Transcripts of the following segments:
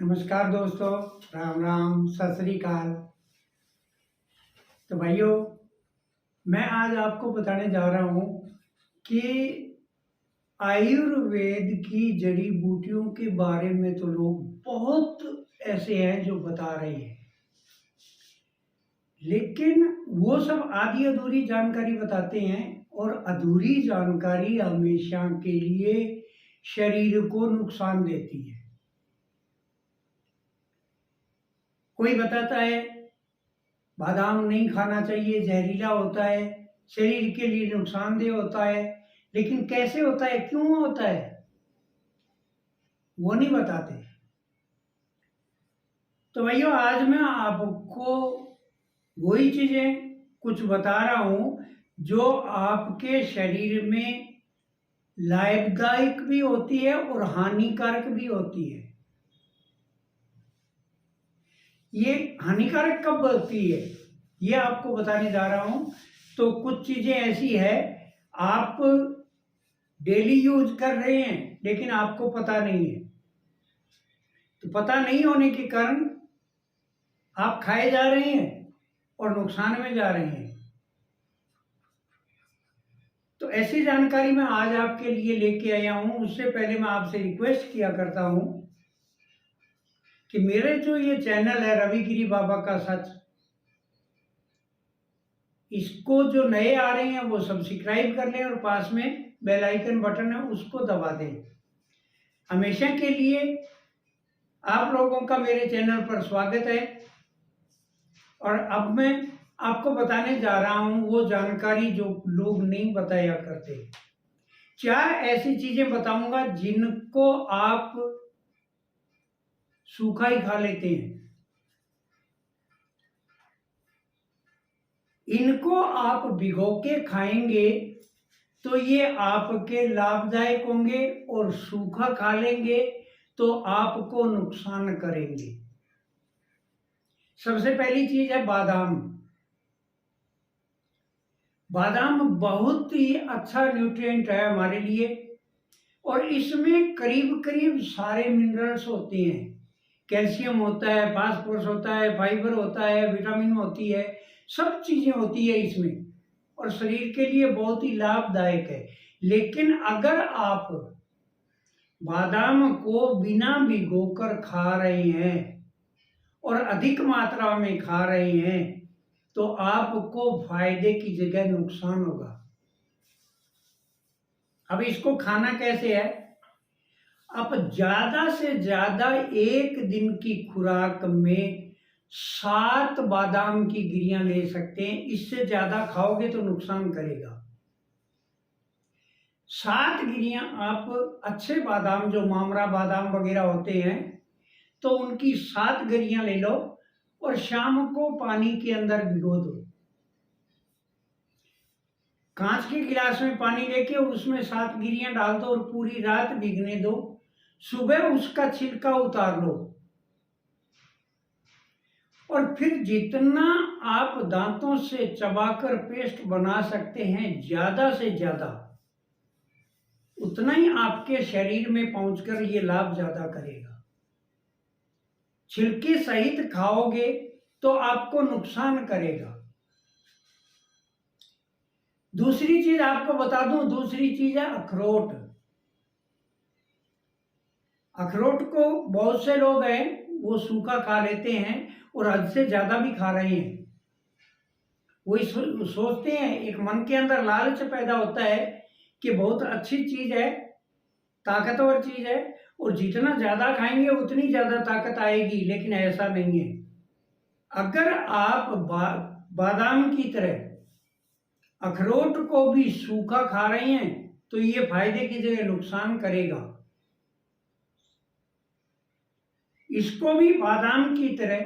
नमस्कार दोस्तों, राम राम, सत श्री अकाल। तो भाइयों, मैं आज आपको बताने जा रहा हूँ कि आयुर्वेद की जड़ी बूटियों के बारे में तो लोग बहुत ऐसे हैं जो बता रहे हैं, लेकिन वो सब आधी अधूरी जानकारी बताते हैं और अधूरी जानकारी हमेशा के लिए शरीर को नुकसान देती है। कोई बताता है बादाम नहीं खाना चाहिए, जहरीला होता है, शरीर के लिए नुकसानदेह होता है, लेकिन कैसे होता है, क्यों होता है, वो नहीं बताते। तो भैया, आज मैं आपको वही चीजें कुछ बता रहा हूं जो आपके शरीर में लाभदायक भी होती है और हानिकारक भी होती है। ये हानिकारक कब होती है ये आपको बताने जा रहा हूं। तो कुछ चीजें ऐसी है, आप डेली यूज कर रहे हैं लेकिन आपको पता नहीं है। तो पता नहीं होने के कारण आप खाए जा रहे हैं और नुकसान में जा रहे हैं। तो ऐसी जानकारी मैं आज आपके लिए लेके आया हूं। उससे पहले मैं आपसे रिक्वेस्ट किया करता हूं कि मेरे जो ये चैनल है रविगिरी बाबा का सच, इसको जो नए आ रहे हैं वो सब्सक्राइब कर लें और पास में बेल आइकन बटन है उसको दबा दें। हमेशा के लिए आप लोगों का मेरे चैनल पर स्वागत है। और अब मैं आपको बताने जा रहा हूं वो जानकारी जो लोग नहीं बताया करते। 4 ऐसी चीजें बताऊंगा जिनको आप सूखा ही खा लेते हैं। इनको आप भिगो के खाएंगे तो ये आपके लाभदायक होंगे, और सूखा खा लेंगे तो आपको नुकसान करेंगे। सबसे पहली चीज है बादाम। बादाम बहुत ही अच्छा न्यूट्रिएंट है हमारे लिए, और इसमें करीब करीब सारे मिनरल्स होते हैं। कैल्शियम होता है, फास्फोरस होता है, फाइबर होता है, विटामिन होती है, सब चीजें होती है इसमें, और शरीर के लिए बहुत ही लाभदायक है। लेकिन अगर आप बादाम को बिना भिगोकर खा रहे हैं और अधिक मात्रा में खा रहे हैं तो आपको फायदे की जगह नुकसान होगा। अब इसको खाना कैसे है? आप ज्यादा से ज्यादा एक दिन की खुराक में 7 बादाम की गिरियां ले सकते हैं। इससे ज्यादा खाओगे तो नुकसान करेगा। 7 गिरियां आप अच्छे बादाम जो मामरा बादाम वगैरह होते हैं तो उनकी 7 गिरियां ले लो और शाम को पानी के अंदर भिगो दो। कांच के गिलास में पानी लेके उसमें 7 गिरियां डाल दो और पूरी रात भीगने दो। सुबह उसका छिलका उतार लो, और फिर जितना आप दांतों से चबाकर पेस्ट बना सकते हैं ज्यादा से ज्यादा, उतना ही आपके शरीर में पहुंचकर ये लाभ ज्यादा करेगा। छिलके सहित खाओगे तो आपको नुकसान करेगा। दूसरी चीज आपको बता दूं, दूसरी चीज है अखरोट। अखरोट को बहुत से लोग हैं वो सूखा खा लेते हैं और हद से ज्यादा भी खा रहे हैं। वो सोचते हैं, एक मन के अंदर लालच पैदा होता है कि बहुत अच्छी चीज है, ताकतवर चीज है, और जितना ज्यादा खाएंगे उतनी ज्यादा ताकत आएगी। लेकिन ऐसा नहीं है। अगर आप बादाम की तरह अखरोट को भी सूखा खा रहे हैं तो ये फायदे की जगह नुकसान करेगा। इसको भी बादाम की तरह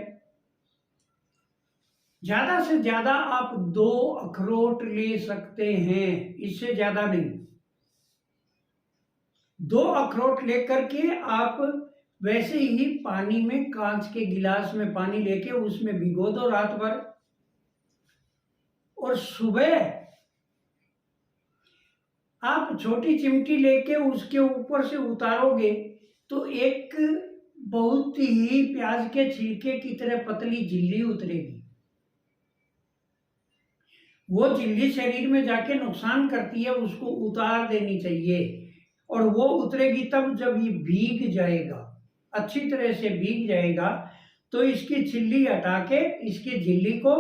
ज्यादा से ज्यादा आप 2 अखरोट ले सकते हैं, इससे ज्यादा नहीं। 2 अखरोट लेकर के आप वैसे ही पानी में, कांच के गिलास में पानी लेके उसमें भिगो दो रात भर, और सुबह आप छोटी चिमटी लेके उसके ऊपर से उतारोगे तो एक बहुत ही प्याज के छिलके की तरह पतली झिल्ली उतरेगी। वो झिल्ली शरीर में जाके नुकसान करती है, उसको उतार देनी चाहिए। और वो उतरेगी तब जब ये भीग जाएगा, अच्छी तरह से भीग जाएगा, तो इसकी छिल्ली हटा के इसकी झिल्ली को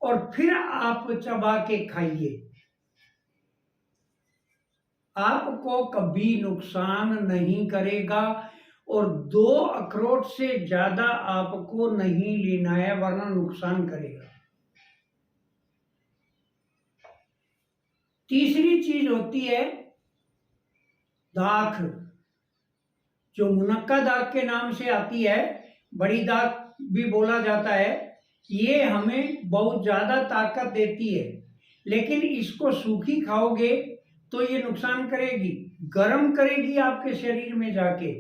और फिर आप चबा के खाइए। आपको कभी नुकसान नहीं करेगा और 2 अखरोट से ज्यादा आपको नहीं लेना है, वरना नुकसान करेगा। तीसरी चीज होती है दाख, जो मुनक्का दाख के नाम से आती है, बड़ी दाख भी बोला जाता है। ये हमें बहुत ज्यादा ताकत देती है, लेकिन इसको सूखी खाओगे तो ये नुकसान करेगी, गर्म करेगी आपके शरीर में जाके,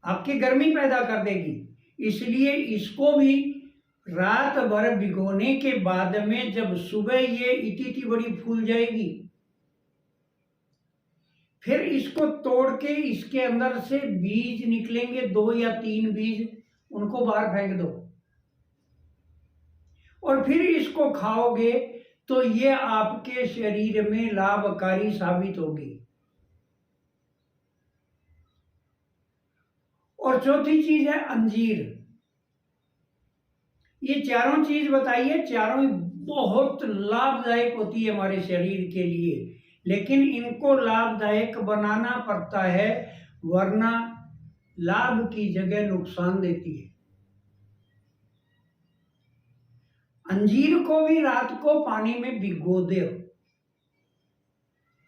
आपकी गर्मी पैदा कर देगी। इसलिए इसको भी रात भर भिगोने के बाद में जब सुबह ये इतनी बड़ी फूल जाएगी, फिर इसको तोड़ के इसके अंदर से बीज निकलेंगे, 2 या 3 बीज, उनको बाहर फेंक दो और फिर इसको खाओगे तो ये आपके शरीर में लाभकारी साबित होगी। और चौथी चीज है अंजीर। ये चारों चीज बताइए, चारों बहुत लाभदायक होती है हमारे शरीर के लिए, लेकिन इनको लाभदायक बनाना पड़ता है, वरना लाभ की जगह नुकसान देती है। अंजीर को भी रात को पानी में भिगो दो,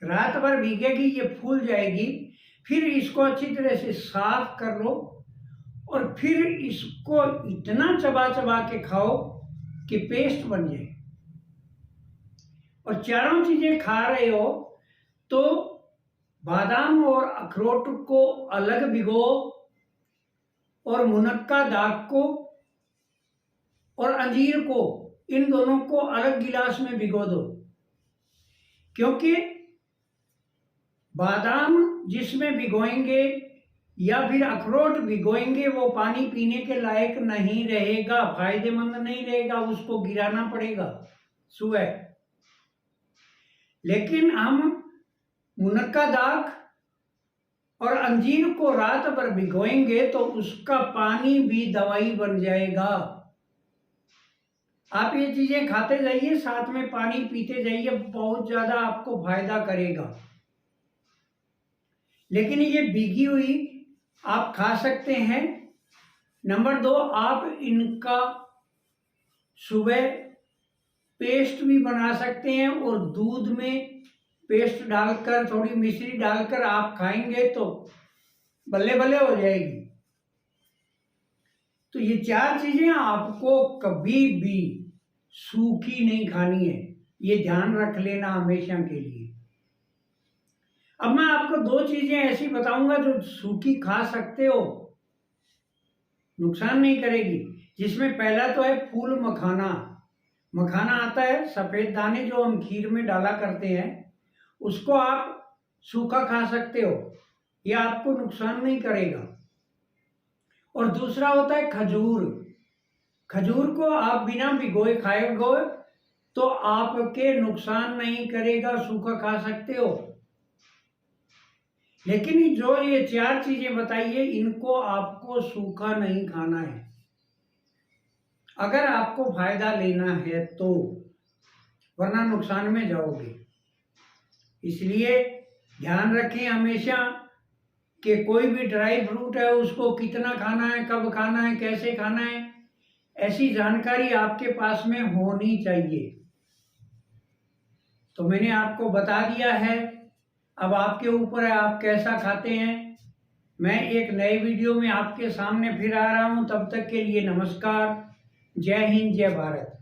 रात भर भीगेगी, ये फूल जाएगी, फिर इसको अच्छी तरह से साफ कर लो और फिर इसको इतना चबा चबा के खाओ कि पेस्ट बन जाए। और चारों चीजें खा रहे हो तो बादाम और अखरोट को अलग भिगो और मुनक्का दाख को और अंजीर को, इन दोनों को अलग गिलास में भिगो दो, क्योंकि बादाम जिसमें भिगोएंगे या फिर अखरोट भिगोएंगे वो पानी पीने के लायक नहीं रहेगा, फायदेमंद नहीं रहेगा, उसको गिराना पड़ेगा सुबह। लेकिन हम मुनक्का दाख और अंजीर को रात भर भिगोएंगे तो उसका पानी भी दवाई बन जाएगा। आप ये चीजें खाते जाइए, साथ में पानी पीते जाइए, बहुत ज्यादा आपको फायदा करेगा। लेकिन ये भीगी हुई आप खा सकते हैं। नंबर 2, आप इनका सुबह पेस्ट भी बना सकते हैं और दूध में पेस्ट डालकर, थोड़ी मिश्री डालकर आप खाएंगे तो बल्ले बल्ले हो जाएगी। तो ये 4 चीजें आपको कभी भी सूखी नहीं खानी है, ये ध्यान रख लेना हमेशा के लिए। अब मैं आपको 2 चीजें ऐसी बताऊंगा जो सूखी खा सकते हो, नुकसान नहीं करेगी। जिसमें पहला तो है फूल मखाना। मखाना आता है, सफेद दाने जो हम खीर में डाला करते हैं, उसको आप सूखा खा सकते हो, यह आपको नुकसान नहीं करेगा। और दूसरा होता है खजूर। खजूर को आप बिना भिगोए खाएंगे तो आपके नुकसान नहीं करेगा, सूखा खा सकते हो। लेकिन जो ये 4 चीजें बताइए, इनको आपको सूखा नहीं खाना है अगर आपको फायदा लेना है तो, वरना नुकसान में जाओगे। इसलिए ध्यान रखें हमेशा कि कोई भी ड्राई फ्रूट है उसको कितना खाना है, कब खाना है, कैसे खाना है, ऐसी जानकारी आपके पास में होनी चाहिए। तो मैंने आपको बता दिया है, अब आपके ऊपर है आप कैसा खाते हैं। मैं एक नए वीडियो में आपके सामने फिर आ रहा हूं, तब तक के लिए नमस्कार। जय हिंद, जय भारत।